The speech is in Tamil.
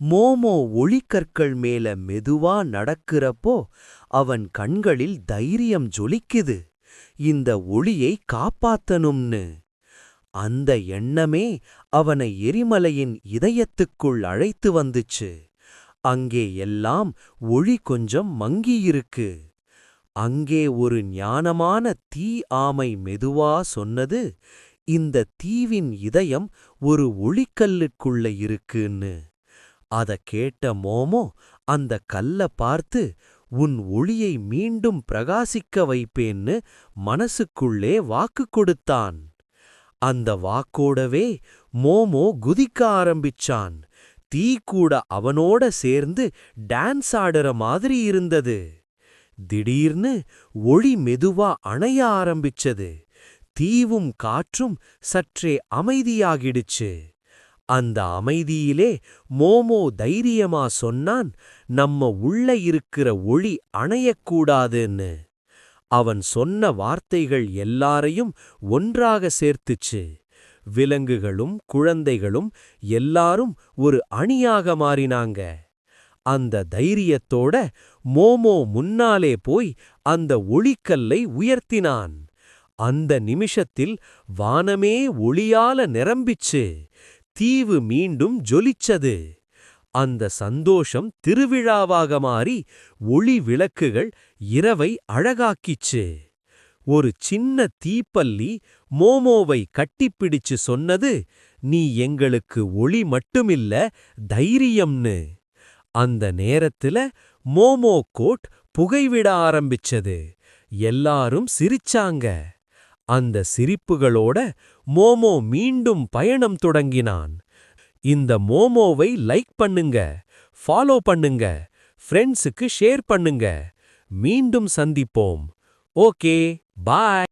மோமோ ஒளிக்கற்கள் மேல மெதுவா நடக்கிறப்போ அவன் கண்களில் தைரியம் ஜொலிக்குது. இந்த ஒளியை காப்பாத்தனும்னு. அந்த எண்ணமே அவனை எரிமலையின் இதயத்துக்குள் அழைத்து வந்துச்சு. அங்கே எல்லாம் ஒளி கொஞ்சம் மங்கியிருக்கு. அங்கே ஒரு ஞானமான தீ ஆமை மெதுவா சொன்னது, இந்த தீவின் இதயம் ஒரு ஒளிக்கல்லுக்குள்ள இருக்குன்னு. அத கேட்ட மோமோ அந்த கல்ல பார்த்து, உன் ஒளியை மீண்டும் பிரகாசிக்க வைப்பேன்னு மனசுக்குள்ளே வாக்கு கொடுத்தான். அந்த வாக்கோடவே மோமோ குதிக்க ஆரம்பிச்சான். தீ கூட அவனோட சேர்ந்து டான்ஸ் ஆடுற மாதிரி இருந்தது. திடீர்னு ஒளி மெதுவா அணைய ஆரம்பிச்சது. தீவும் காற்றும் சற்றே அமைதியாகிடுச்சு. அந்த அமைதியிலே மோமோ தைரியமா சொன்னான், நம்ம உள்ள இருக்கிற ஒளி அணையக்கூடாதுன்னு. அவன் சொன்ன வார்த்தைகள் எல்லாரையும் ஒன்றாக சேர்த்துச்சு. விலங்குகளும் குழந்தைகளும் எல்லாரும் ஒரு அணியாக மாறினாங்க. அந்த தைரியத்தோட மோமோ முன்னாலே போய் அந்த ஒளிக்கல்லை உயர்த்தினான். அந்த நிமிஷத்தில் வானமே ஒளியால நிரம்பிச்சு. தீவு மீண்டும் ஜொலிச்சது. அந்த சந்தோஷம் திருவிழாவாக மாறி ஒளி விளக்குகள் இரவை அழகாக்கிச்சு. ஒரு சின்ன தீப்பல்லி மோமோவை கட்டிப்பிடிச்சு சொன்னது, நீ எங்களுக்கு ஒளி மட்டுமில்ல, தைரியம்னு. அந்த நேரத்துல மோமோ கோட் புகைவிட ஆரம்பிச்சது. எல்லாரும் சிரிச்சாங்க. அந்த சிரிப்புகளோட மோமோ மீண்டும் பயணம் தொடங்கினான். இந்த மோமோவை லைக் பண்ணுங்க, ஃபாலோ பண்ணுங்க, ஃப்ரெண்ட்ஸுக்கு ஷேர் பண்ணுங்க. மீண்டும் சந்திப்போம். ஓகே, பாய்.